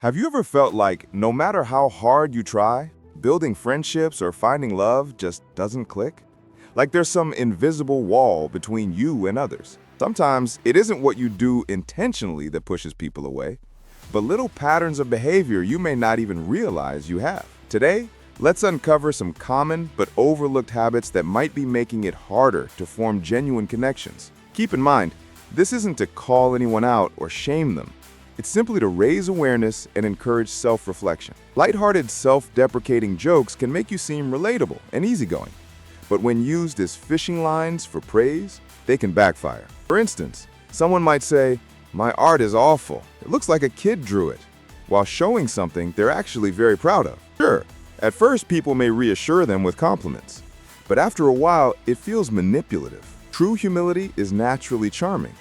Have you ever felt like no matter how hard you try, building friendships or finding love just doesn't click? Like there's some invisible wall between you and others. Sometimes it isn't what you do intentionally that pushes people away, but little patterns of behavior you may not even realize you have. Today, let's uncover some common but overlooked habits that might be making it harder to form genuine connections. Keep in mind, this isn't to call anyone out or shame them. It's simply to raise awareness and encourage self-reflection. Lighthearted, self-deprecating jokes can make you seem relatable and easygoing, but when used as fishing lines for praise, they can backfire. For instance, someone might say, "My art is awful. It looks like a kid drew it," while showing something they're actually very proud of. Sure, at first people may reassure them with compliments, but after a while it feels manipulative. True humility is naturally charming,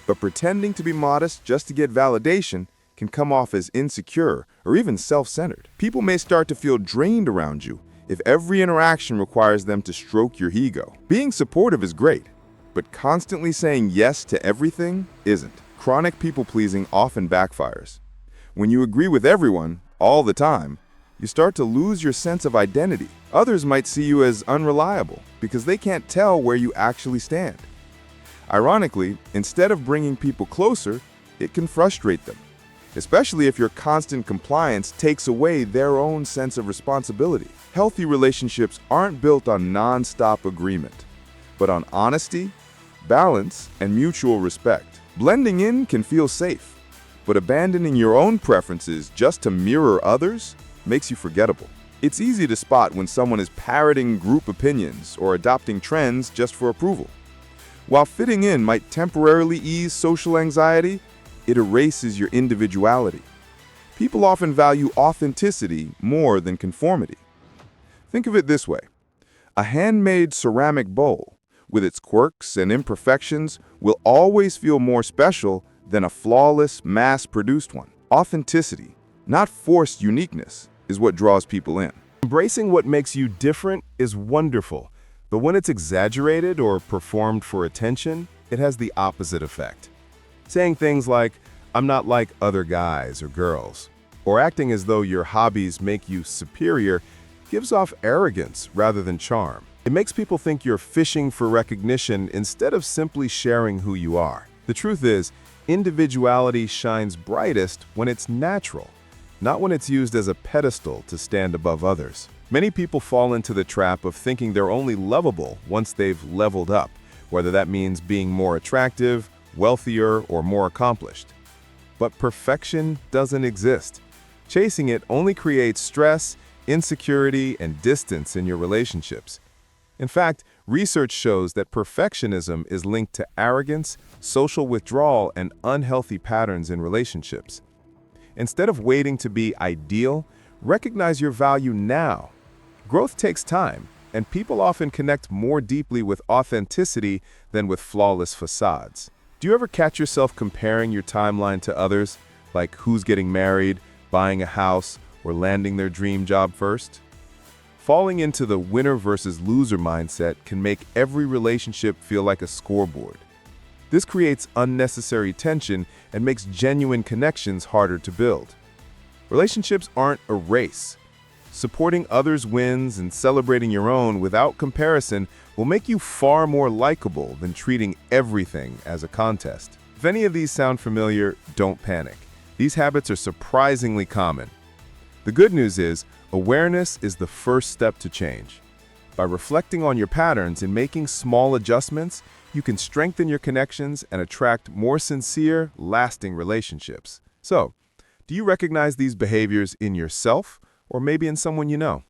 but pretending to be modest just to get validation can come off as insecure or even self-centered. People may start to feel drained around you if every interaction requires them to stroke your ego. Being supportive is great, but constantly saying yes to everything isn't. Chronic people-pleasing often backfires. When you agree with everyone all the time, you start to lose your sense of identity. Others might see you as unreliable because they can't tell where you actually stand. Ironically, instead of bringing people closer, it can frustrate them, especially if your constant compliance takes away their own sense of responsibility. Healthy relationships aren't built on non-stop agreement, but on honesty, balance, and mutual respect. Blending in can feel safe, but abandoning your own preferences just to mirror others makes you forgettable. It's easy to spot when someone is parroting group opinions or adopting trends just for approval. While fitting in might temporarily ease social anxiety, it erases your individuality. People often value authenticity more than conformity. Think of it this way. A handmade ceramic bowl, with its quirks and imperfections, will always feel more special than a flawless, mass-produced one. Authenticity, not forced uniqueness, is what draws people in. Embracing what makes you different is wonderful, but when it's exaggerated or performed for attention, it has the opposite effect. Saying things like, "I'm not like other guys or girls," or acting as though your hobbies make you superior gives off arrogance rather than charm. It makes people think you're fishing for recognition instead of simply sharing who you are. The truth is, individuality shines brightest when it's natural, not when it's used as a pedestal to stand above others. Many people fall into the trap of thinking they're only lovable once they've leveled up, whether that means being more attractive, wealthier, or more accomplished. But perfection doesn't exist. Chasing it only creates stress, insecurity, and distance in your relationships. In fact, research shows that perfectionism is linked to arrogance, social withdrawal, and unhealthy patterns in relationships. Instead of waiting to be ideal, recognize your value now. Growth takes time, and people often connect more deeply with authenticity than with flawless facades. Do you ever catch yourself comparing your timeline to others, like who's getting married, buying a house, or landing their dream job first? Falling into the winner versus loser mindset can make every relationship feel like a scoreboard. This creates unnecessary tension and makes genuine connections harder to build. Relationships aren't a race. Supporting others' wins and celebrating your own without comparison will make you far more likable than treating everything as a contest. If any of these sound familiar, don't panic. These habits are surprisingly common. The good news is, awareness is the first step to change. By reflecting on your patterns and making small adjustments, you can strengthen your connections and attract more sincere, lasting relationships. So, do you recognize these behaviors in yourself or maybe in someone you know?